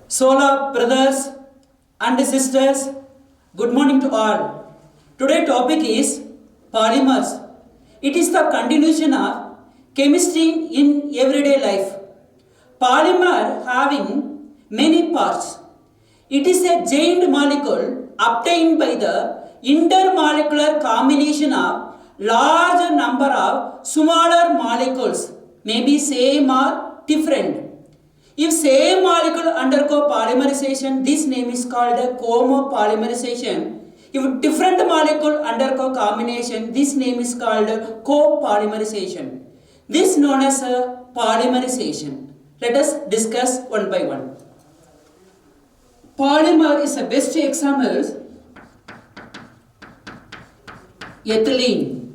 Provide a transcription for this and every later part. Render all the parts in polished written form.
Sola brothers and sisters, good morning to all. Today topic is polymers. It is the continuation of chemistry in everyday life. Polymer having many parts. It is a giant molecule obtained by the intermolecular combination of large number of smaller molecules, may be same or different. If same molecule undergo polymerization, this name is called a homopolymerization. If different molecule undergo combination, this name is called copolymerization. This is known as a polymerization. Let us discuss one by one. Polymer is the best example. Ethylene.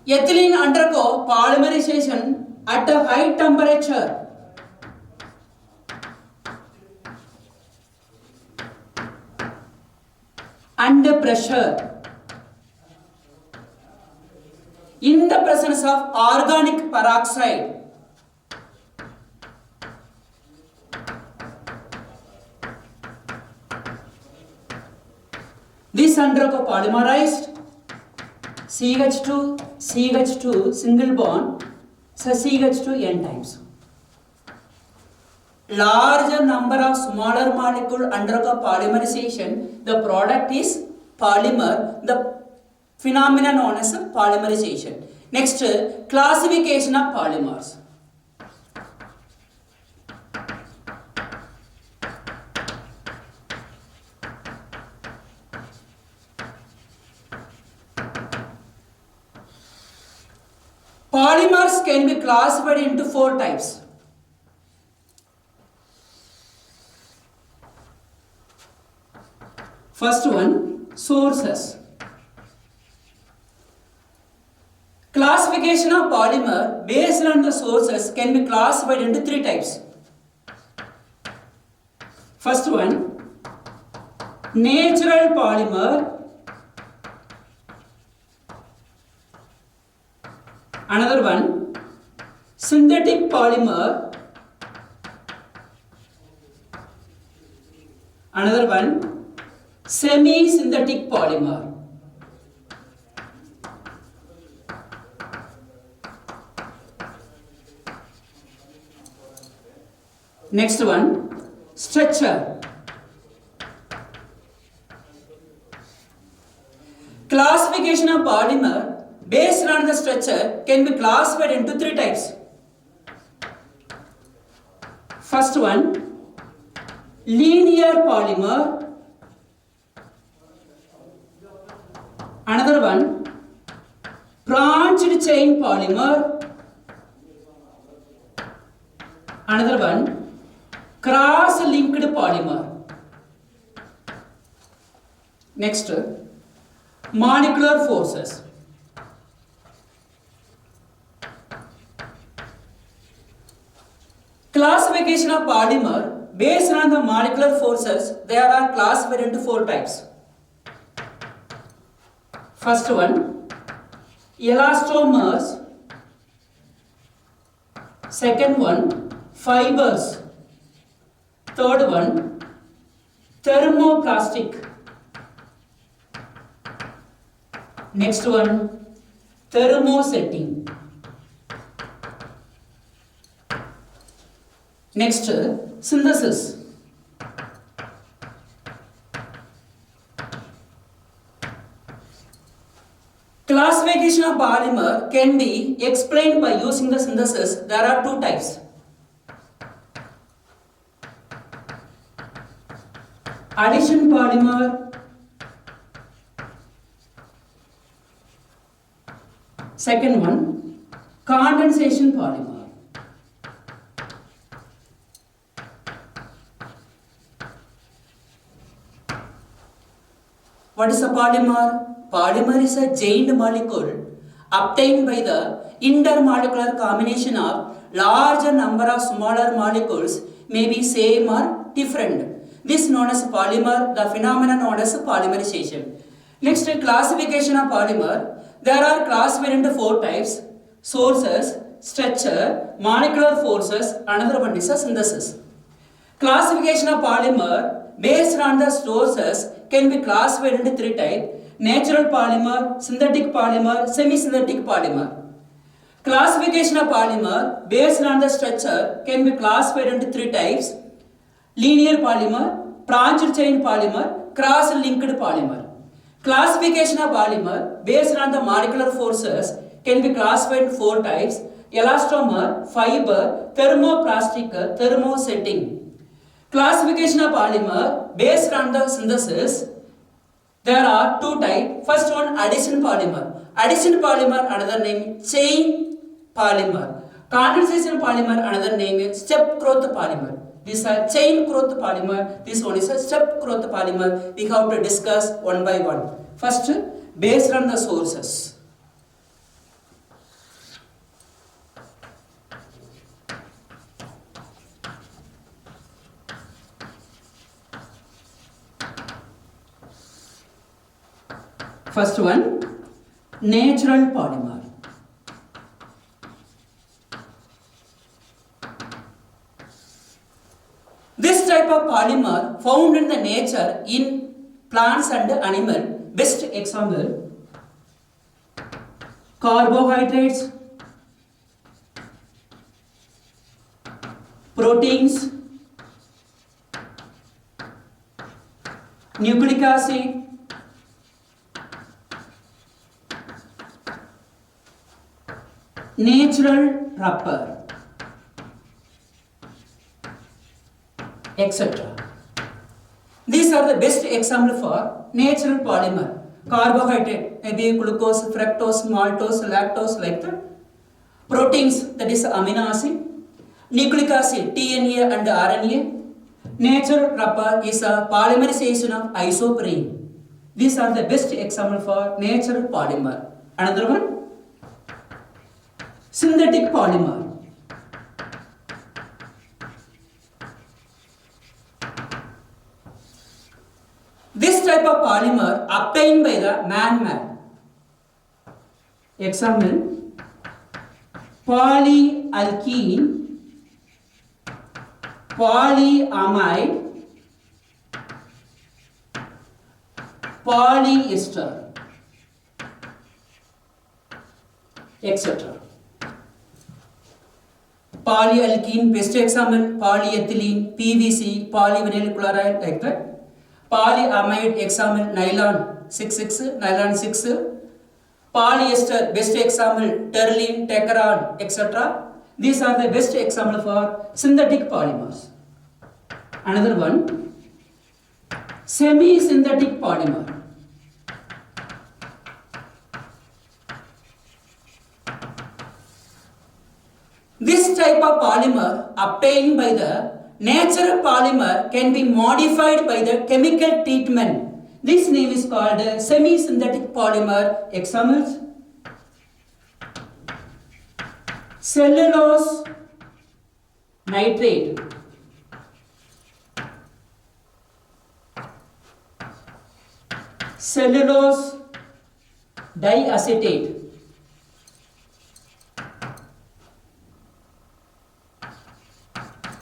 Ethylene undergo polymerization at a high temperature. Under pressure, in the presence of organic peroxide, this undergo polymerized CH2, CH2 single bond, so CH2 n times. Larger number of smaller molecule undergo polymerization, the product is polymer, the phenomenon known as polymerization. Next, classification of polymers. Polymers can be classified into four types. First one, sources. Classification of polymer based on the sources can be classified into three types. First one, natural polymer. Another one, synthetic polymer. Another one, semi-synthetic polymer. Next one, structure. Classification of polymer based on the structure can be classified into three types. First one, linear polymer. Another one, branched chain polymer. Another one, cross-linked polymer. Next, molecular forces. Classification of polymer based on the molecular forces, there are classified into four types. First one, elastomers. Second one, fibers. Third one, thermoplastic. Next one, thermosetting. Next, synthesis. Classification of polymer can be explained by using the synthesis. There are two types. Addition polymer. Second one, condensation polymer. What is a polymer? Polymer is a giant molecule obtained by the intermolecular combination of larger number of smaller molecules, may be same or different. This is known as polymer, the phenomenon known as polymerization. Next, classification of polymer. There are classified into four types: sources, structure, molecular forces, another one is a synthesis. Classification of polymer based on the sources can be classified into three types: natural polymer, synthetic polymer, semi-synthetic polymer. Classification of polymer based on the structure can be classified into three types: linear polymer, branched chain polymer, cross-linked polymer. Classification of polymer based on the molecular forces can be classified in four types: elastomer, fiber, thermoplastic, thermosetting. Classification of polymer based on the synthesis, there are two types. First one, addition polymer. Addition polymer, another name chain polymer. Condensation polymer, another name is step growth polymer. These are chain growth polymer. This one is a step growth polymer. We have to discuss one by one. First, based on the sources. First one, natural polymer. This type of polymer found in the nature in plants and animal. Best example, carbohydrates, proteins, nucleic acid, natural rubber, etc. These are the best example for natural polymer. Carbohydrate, maybe glucose, fructose, maltose, lactose, like that. Proteins, that is amino acid. Nucleic acid, DNA and RNA. Natural rubber is a polymerization of isoprene. These are the best example for natural polymer. Another one, synthetic polymer. This type of polymer obtained by the man-made. Example, polyalkene, polyamide, polyester, etc. Polyalkene, best example, polyethylene, PVC, polyvinyl chloride, like that. Polyamide, example, nylon 6,6, nylon 6. Polyester, best example, terylene, tacron, etc. These are the best example for synthetic polymers. Another one, semi-synthetic polymer. This type of polymer obtained by the natural polymer can be modified by the chemical treatment. This name is called semi-synthetic polymer. Examples, cellulose nitrate, cellulose diacetate,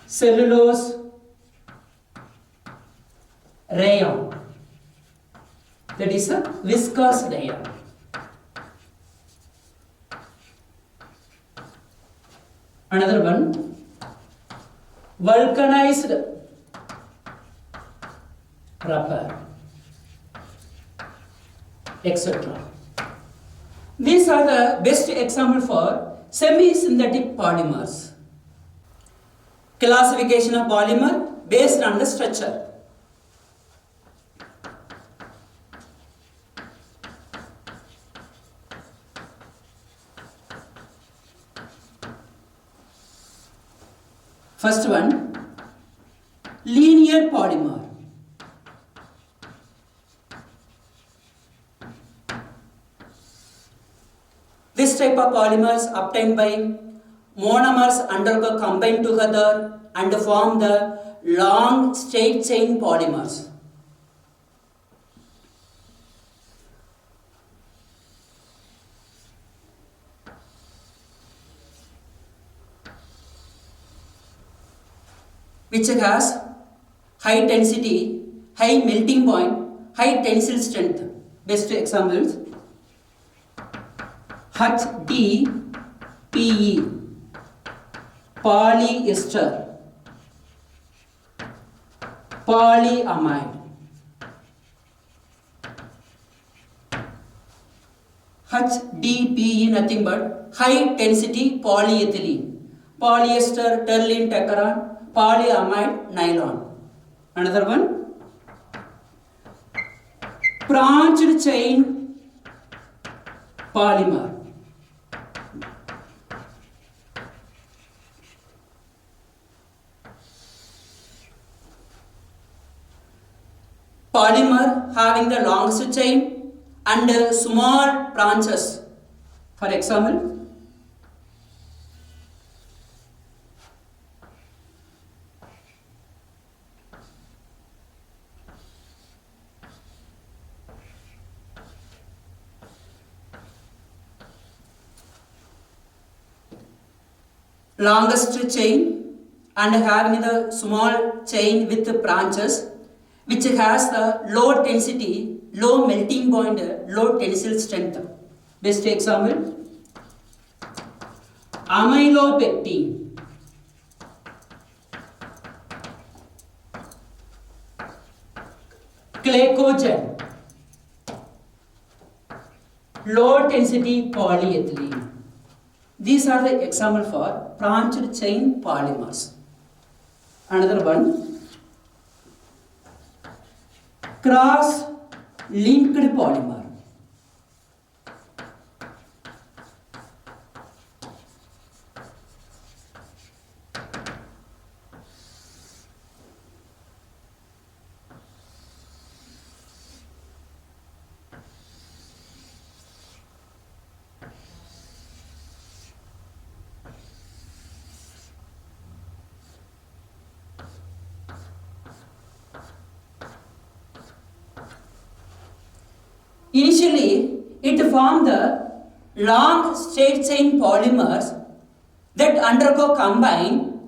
cellulose rayon, that is a viscose rayon. Another one, vulcanized rubber, etc. These are the best example for semi-synthetic polymers. Classification of polymer based on the structure. First one, linear polymer. This type of polymers obtained by monomers undergo combined together and form the long straight chain polymers. Which has high density, high melting point, high tensile strength. Best examples: HDPE, polyester, polyamide. HDPE nothing but high density polyethylene, polyester, terylene, tacron, polyamide, nylon. Another one, branched chain polymer. Polymer having the longest chain and small branches. For example, longest chain and having the small chain with the branches, which has the low density, low melting point, low tensile strength. Best example, amylopectin, glycogen, low density polyethylene. These are the example for branched chain polymers. Another one, cross-linked polymer. Initially, it formed the long straight chain polymers that undergo combine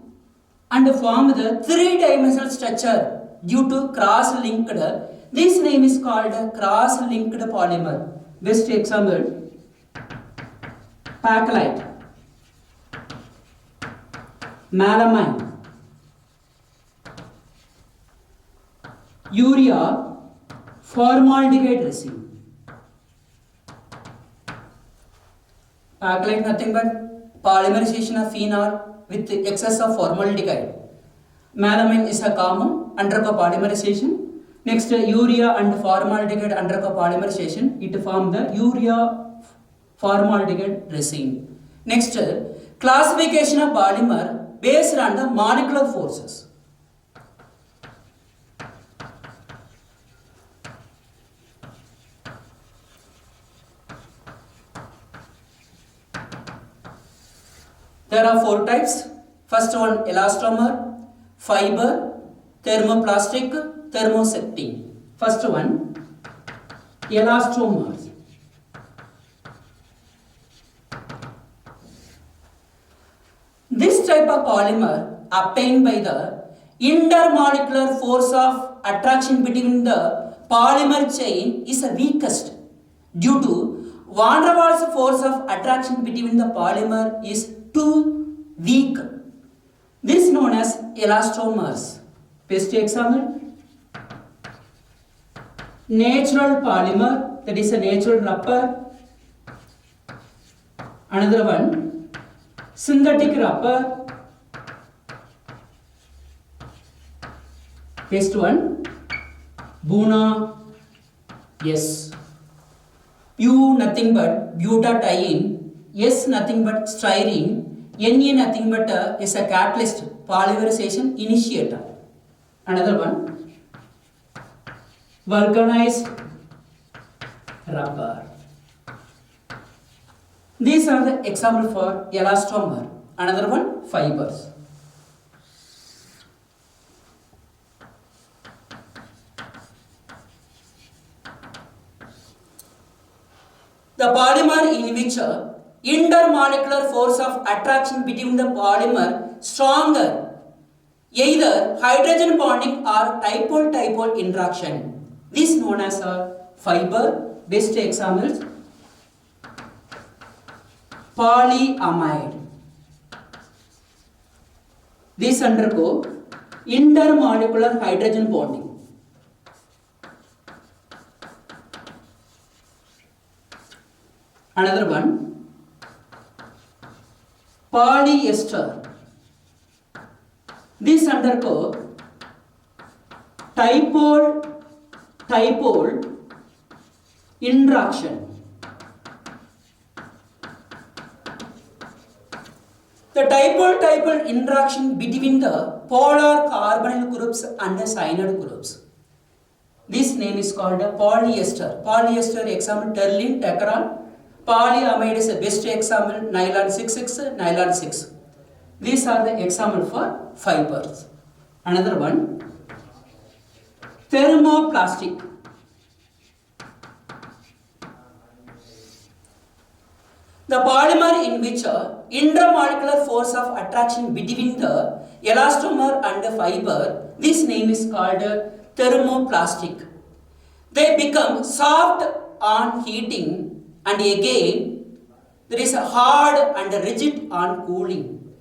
and form the three-dimensional structure due to cross-linked. This name is called cross-linked polymer. Best example, Bakelite, melamine, urea, formaldehyde resin. Bakelite nothing but polymerization of phenol with excess of formaldehyde. Melamine is a common, undergo polymerization. Next, urea and formaldehyde undergo polymerization. It form the urea formaldehyde resin. Next, classification of polymer based on the molecular forces. There are four types. First one, elastomer, fiber, thermoplastic, thermosetting. First one, elastomers. This type of polymer obtained by the intermolecular force of attraction between the polymer chain is the weakest due to van der Waals force of attraction between the polymer is too weak. This is known as elastomers. Best example, natural polymer, that is a natural rubber. Another one, synthetic rubber. Best one, Buna, yes. U nothing but butadiene, S nothing but styrene, Na nothing but is a catalyst, polymerization initiator. Another one, vulcanized rubber. These are the example for elastomer. Another one, fibers. The polymer in which intermolecular force of attraction between the polymer stronger, either hydrogen bonding or dipole-dipole interaction. This is known as a fiber. Best examples: polyamide. These undergo intermolecular hydrogen bonding. Another one, polyester. These undergo dipole interaction. The dipole interaction between the polar carbonyl groups and the cyanide groups. This name is called a polyester. Polyester example terylene, tacrol. Polyamide is the best example, nylon 6,6, nylon 6. These are the example for fibers. Another one, thermoplastic. The polymer in which intermolecular force of attraction between the elastomer and the fiber, this name is called thermoplastic. They become soft on heating, and again there is a hard and rigid on cooling.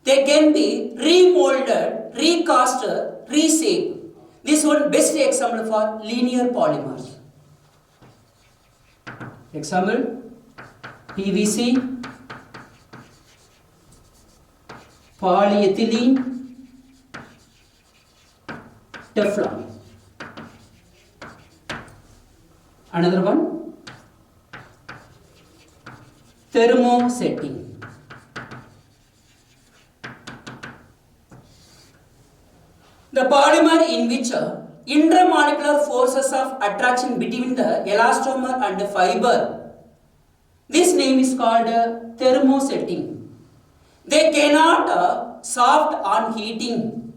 They can be remolded, recast, reshaped. This one best example for linear polymers. Example, PVC, polyethylene, Teflon. Another one, thermosetting. The polymer in which intermolecular forces of attraction between the elastomer and the fiber, this name is called thermosetting. They cannot soft on heating.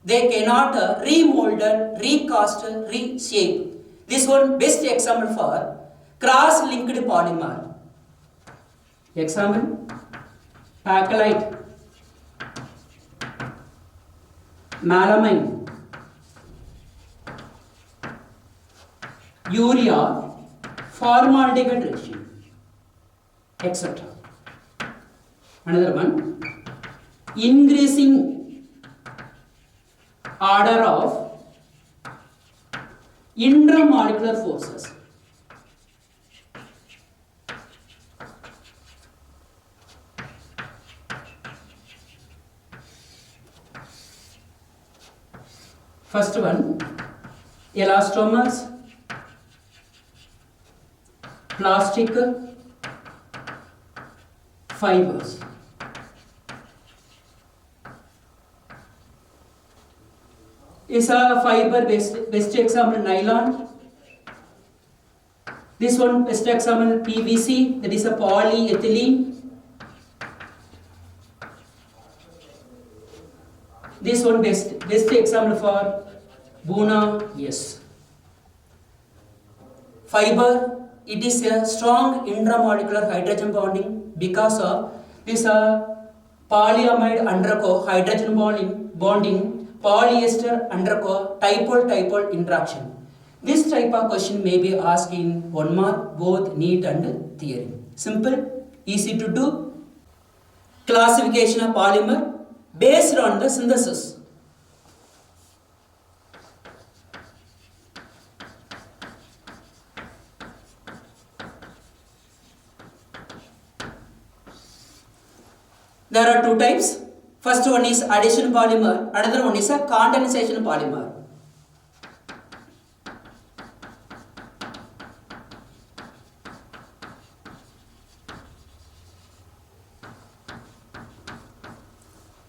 They cannot remolded, recast, reshape. This one best example for cross-linked polymer. Example, bakelite, melamine, urea, formaldehyde residue, etc. Another one, increasing order of intermolecular forces. First one, elastomers, plastic, fibers. Is a fiber best example nylon. This one best example PVC, that is a polyethylene. This one best example for Buna, yes. Fiber, it is a strong intramolecular hydrogen bonding because of this polyamide undergo hydrogen bonding, polyester undergo dipole interaction. This type of question may be asked in 1 mark, both NEET and theory. Simple, easy to do. Classification of polymer based on the synthesis. There are two types. First one is addition polymer, another one is a condensation polymer.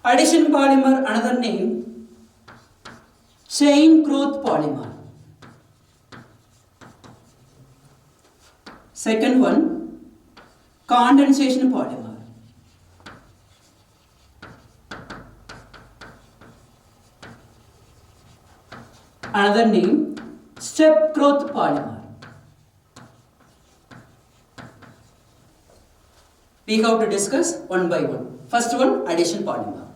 Addition polymer, another name, chain growth polymer. Second one, condensation polymer. Another name, step growth polymer. We have to discuss one by one. First one, addition polymer.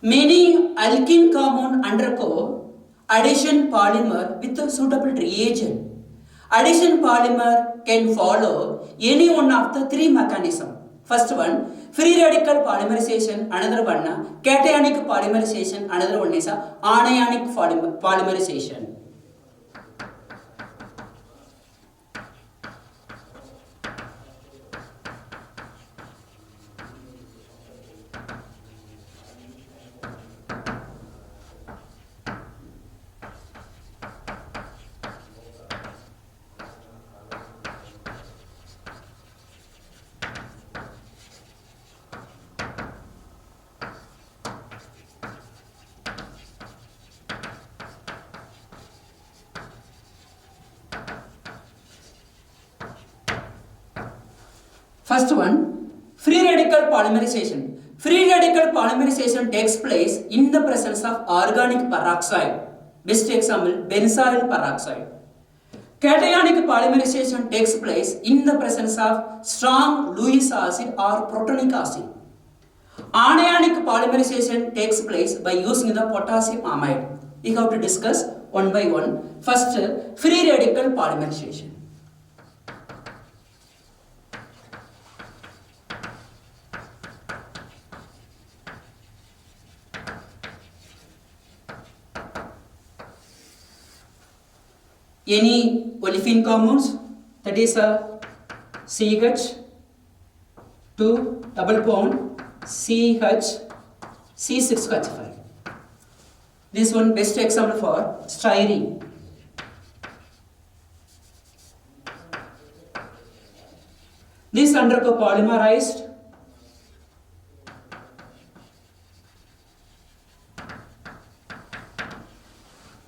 Many alkene compound undergo addition polymer with a suitable reagent. Addition polymer can follow any one of the three mechanisms. First one, free radical polymerization, another one, cationic polymerization, another one is anionic polymerization. First one, free radical polymerization. Free radical polymerization takes place in the presence of organic peroxide. Best example, benzyl peroxide. Cationic polymerization takes place in the presence of strong Lewis acid or protonic acid. Anionic polymerization takes place by using the potassium amide. We have to discuss one by one. First, free radical polymerization. Any olefin compounds, that is CH, 2 double bond, CH, C6H5. This one best example for styrene. This undergo polymerized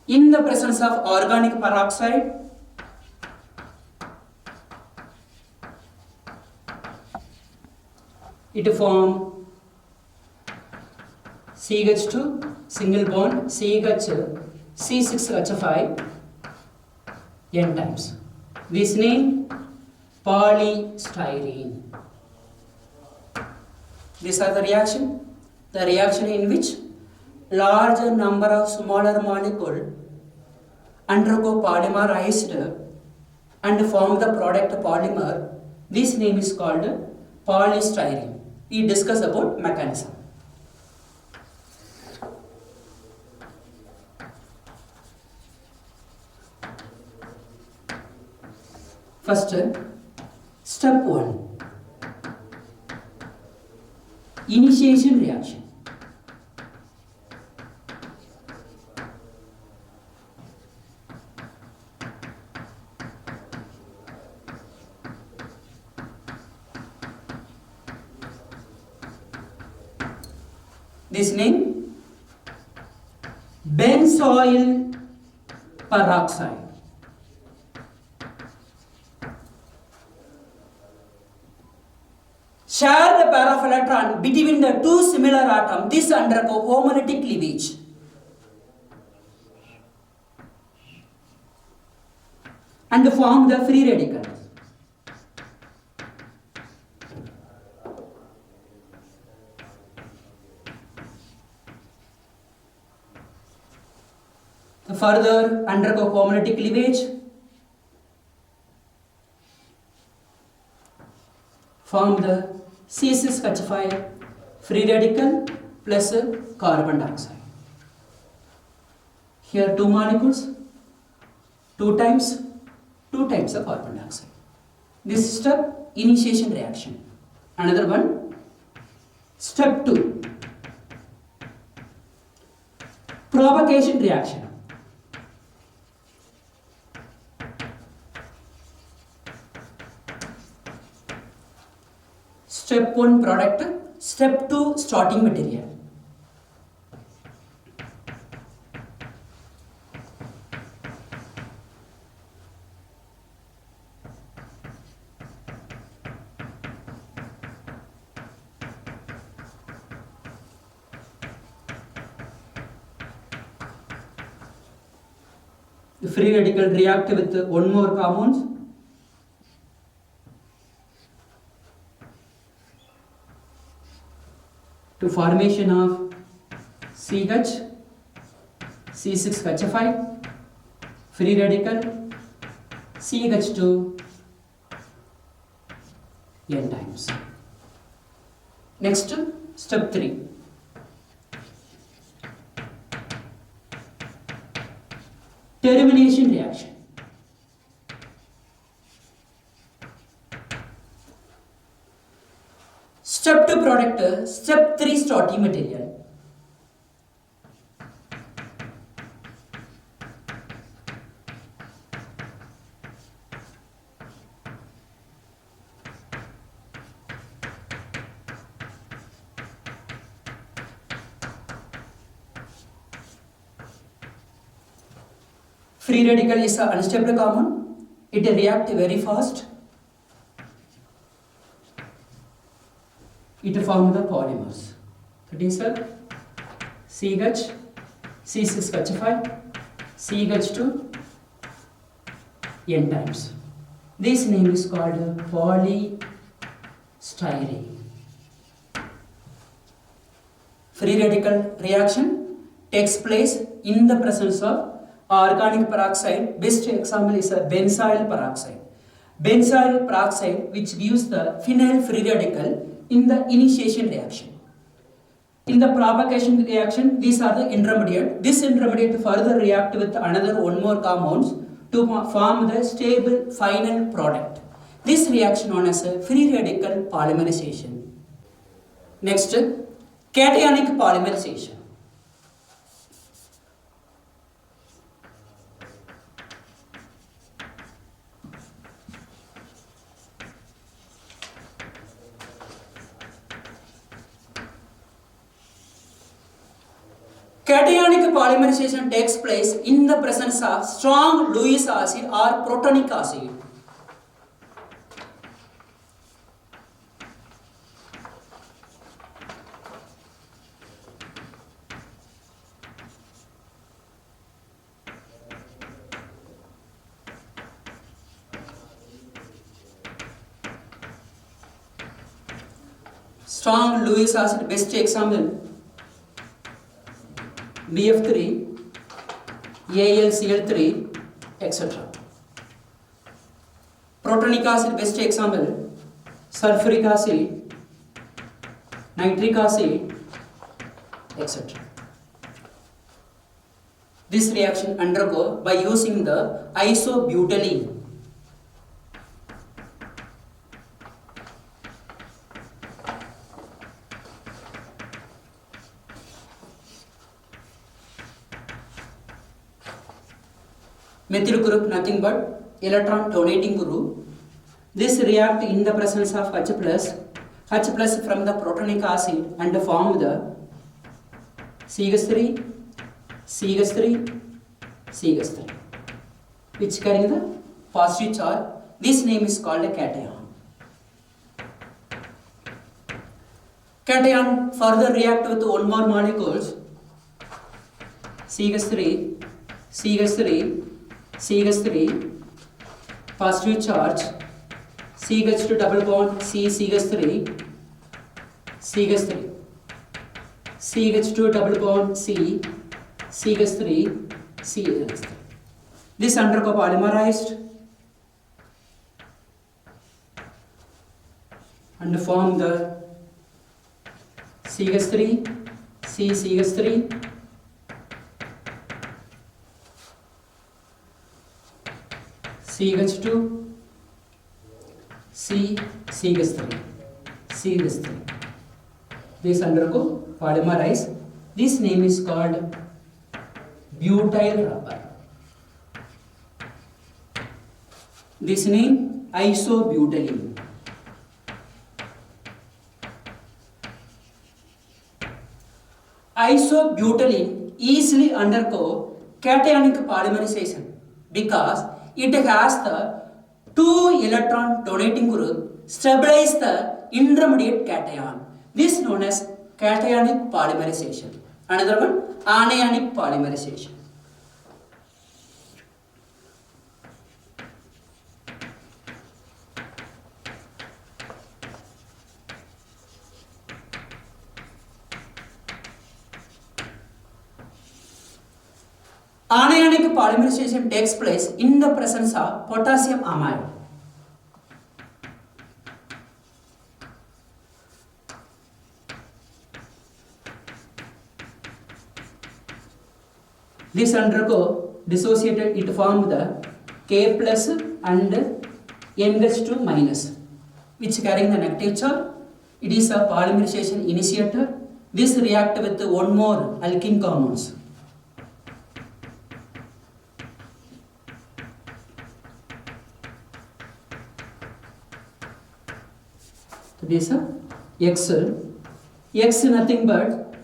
in the presence of organic peroxide. It form CH2 single bond CH C6H5 n times. This name polystyrene. These are the reaction. The reaction in which larger number of smaller molecules undergo polymerized and form the product polymer. This name is called polystyrene. We discuss about mechanism. First, step 1, initiation reaction. This name benzoyl peroxide. Share the pair of electron between the two similar atoms. This undergo homolytic cleavage. And form the free radical. Further undergo homolytic cleavage, form the C6H5 free radical plus carbon dioxide. Here two molecules, two times of carbon dioxide. This step, initiation reaction. Another one, step 2, propagation reaction. Step 1 product, step 2 starting material. The free radical react with one more compounds. To formation of CH, C6H5, free radical, CH2, N times. Next, step 3. Termination reaction. Step 2 product, step 3 starting material. Free radical is an unstable compound. It reacts very fast. It forms the polymers. That is CH, C6H5, CH2, N times. This name is called polystyrene. Free radical reaction takes place in the presence of organic peroxide. Best example is a benzyl peroxide. Benzyl peroxide which gives the phenyl free radical in the initiation reaction. In the propagation reaction, these are the intermediate. This intermediate further react with another one more compounds to form the stable final product. This reaction known as a free radical polymerization. Next, cationic polymerization. Cationic polymerization takes place in the presence of strong Lewis acid or protonic acid. Strong Lewis acid, best example BF3, AlCl3, etc. Protonic acid, best example sulfuric acid, nitric acid, etc. This reaction undergo by using the isobutylene. Methyl group nothing but electron donating group. This react in the presence of H plus from the protonic acid and form the CH3, CH3, CH3, which carrying the positive charge. This name is called a cation. Cation further react with one more molecules CH3, CH3, CH3, positive charge, CH2 double bond C, CH3, CH3, CH2 double bond C, CH3, CH3. This undergo polymerized and form the CH3, C, CH3, CH2, C, CH3, CH3. This undergo polymerize. This name is called butyl rubber. This name isobutylene. Isobutylene easily undergo cationic polymerization because it has the 2 electron donating group stabilize the intermediate cation. This is known as cationic polymerization. Another one, anionic polymerization. Anionic polymerization takes place in the presence of potassium amide. This undergo dissociated, it form the K plus and NH2 minus, which carrying the negative charge. It is a polymerization initiator. This react with one more alkene compounds. This X. X nothing but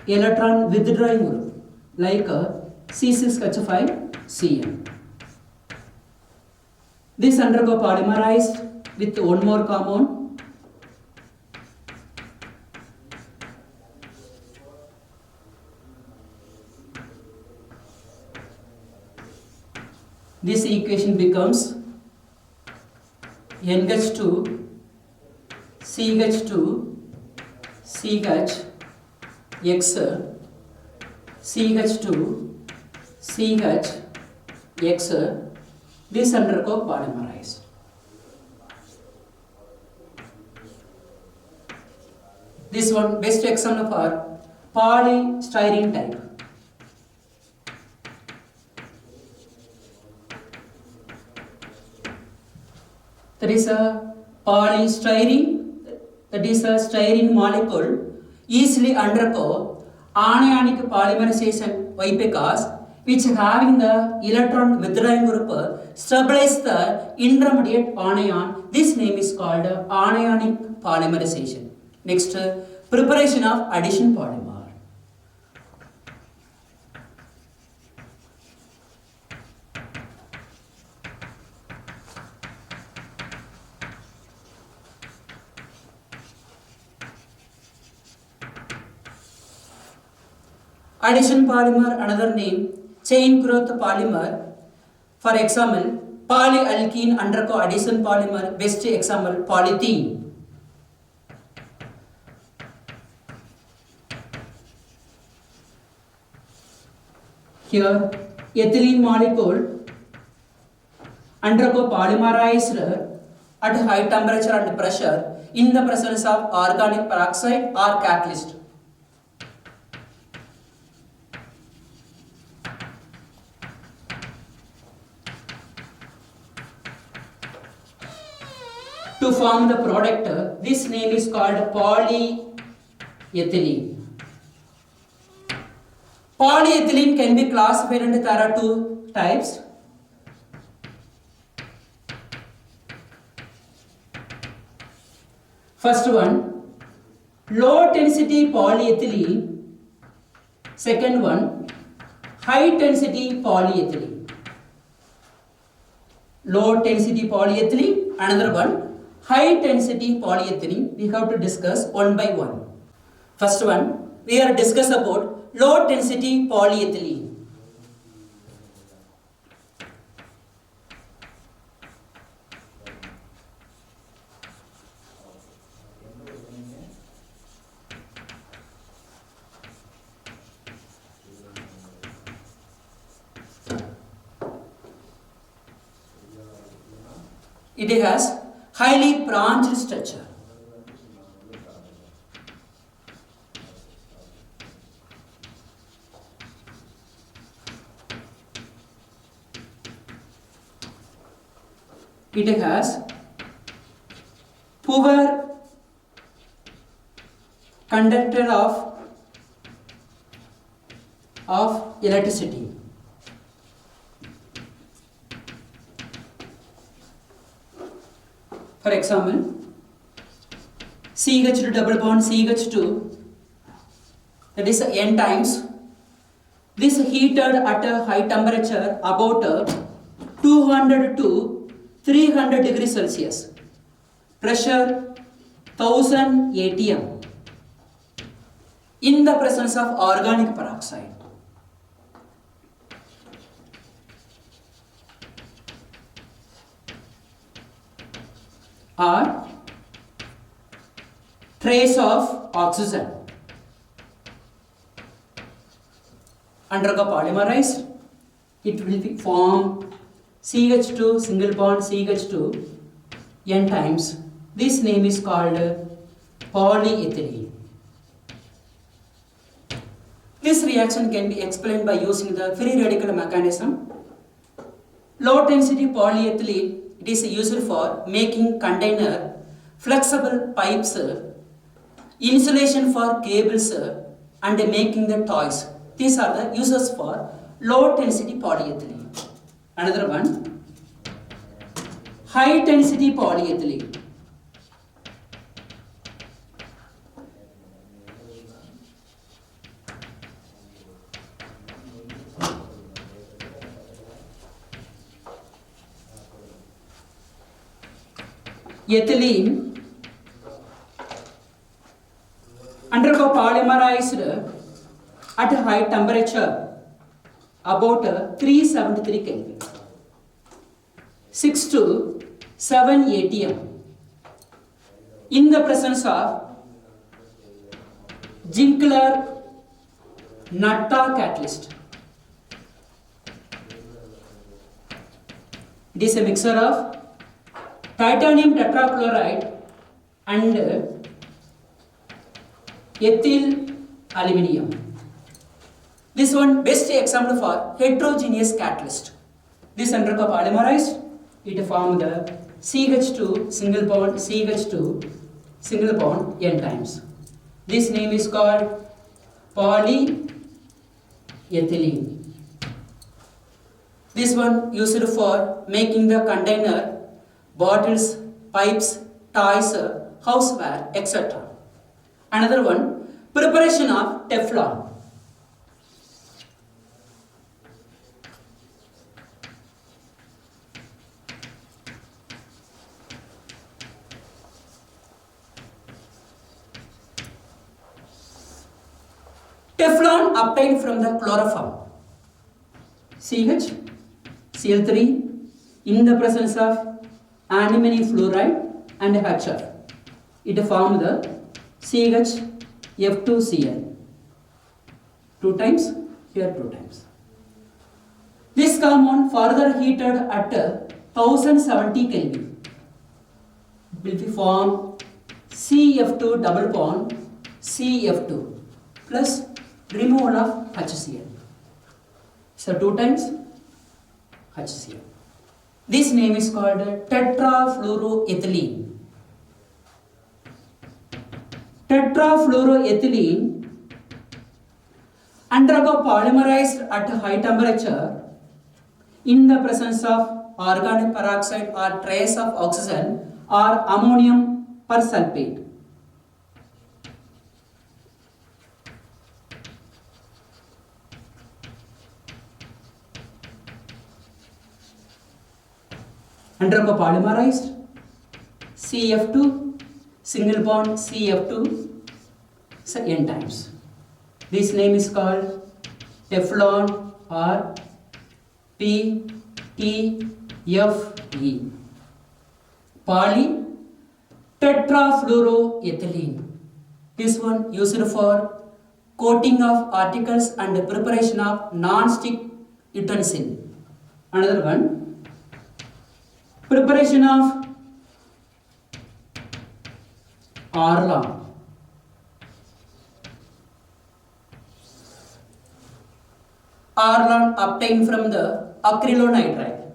electron withdrawing group like C6H5Cn. This undergo polymerized with one more compound. This equation becomes NH2 CH2 CH X CH2 CH X. This undergo polymerized. This one best example for polystyrene type. That is a polystyrene, that is a styrene molecule easily undergo anionic polymerization. Why? Because which having the electron withdrawing group stabilize the intermediate anion. This name is called anionic polymerization. Next, preparation of addition polymer. Addition polymer, another name, chain growth polymer. For example, polyalkene undergo addition polymer. Best example, polythene. Here, ethylene molecule undergo polymerized at high temperature and pressure in the presence of organic peroxide or catalyst. To form the product, this name is called polyethylene. Polyethylene can be classified into there are two types. First one, low density polyethylene. Second one, high density polyethylene. Low density polyethylene, another one, high density polyethylene. We have to discuss one by one. First one, we are discuss about low density polyethylene. It has highly branched structure. It has poor conductor of electricity. For example, CH2 double bond CH2, that is N times. This heated at a high temperature about 200 to 300 degrees Celsius. Pressure 1000 atm in the presence of organic peroxide. Or trace of oxygen undergo polymerized it will form CH2 single bond CH2 n times. This name is called polyethylene. This reaction can be explained by using the free radical mechanism. Low density polyethylene, it is used for making container, flexible pipes, insulation for cables, and making the toys. These are the uses for low density polyethylene. Another one, high density polyethylene. Ethylene undergo polymerized at a high temperature about 373 Kelvin, 6 to 7 atm, in the presence of Zinkler-Natta catalyst. It is a mixture of titanium tetrachloride and ethyl aluminium. This one best example for heterogeneous catalyst. This undergo polymerized, it formed the CH2 single bond CH2 single bond n times. This name is called polyethylene. This one used for making the container, bottles, pipes, toys, houseware, etc. Another one, preparation of Teflon. Teflon obtained from the chloroform. CH, Cl3 in the presence of antimony fluoride and HF. It formed the CHF2Cl. 2 times, here 2 times. This compound further heated at 1070 Kelvin will be formed CF2 double bond CF2 plus removal of HCl. So 2 times HCl. This name is called tetrafluoroethylene. Tetrafluoroethylene undergo polymerized at high temperature in the presence of organic peroxide or trace of oxygen or ammonium persulfate. Undergo polymerized CF2 single bond CF2 so n times. This name is called Teflon or PTFE. Poly tetrafluoroethylene. This one used for coating of articles and preparation of non-stick utensil. Another one, preparation of Arlan. Arlan obtained from the acrylonitrile.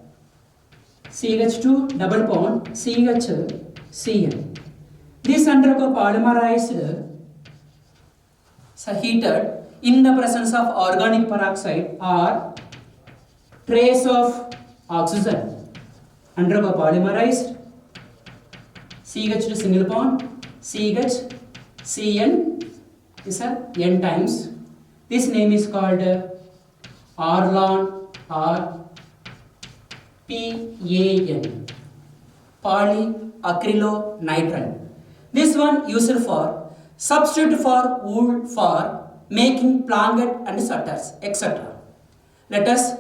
CH2 double bond CHCl. This undergo polymerized heated in the presence of organic peroxide or trace of oxygen. Undergo polymerized CH2 single bond CHCN is a n times. This name is called Arlan or PAN, polyacrylonitrile. This one used for substitute for wool for making blanket and sweaters, etc. Let us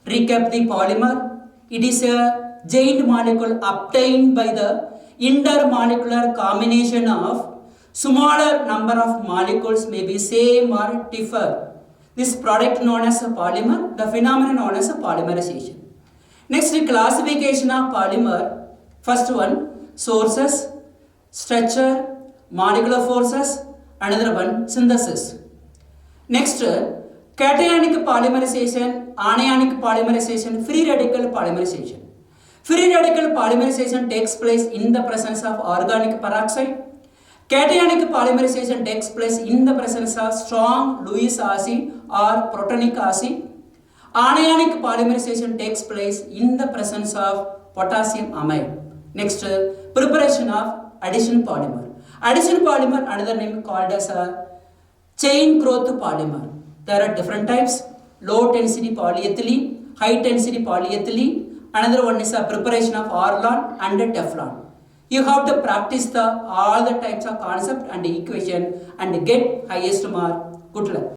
recap the polymer. It is a giant molecule obtained by the intermolecular combination of smaller number of molecules, may be same or differ. This product known as a polymer, the phenomenon known as a polymerization. Next, classification of polymer. First one, sources, structure, molecular forces. Another one, synthesis. Next, cationic polymerization, anionic polymerization, free radical polymerization. Free radical polymerization takes place in the presence of organic peroxide. Cationic polymerization takes place in the presence of strong Lewis acid or protonic acid. Anionic polymerization takes place in the presence of potassium amide. Next, preparation of addition polymer. Addition polymer, another name called as a chain growth polymer. There are different types: low density polyethylene, high density polyethylene. Another one is a preparation of Orlon and Teflon. You have to practice all the types of concept and equation and get highest mark. Good luck.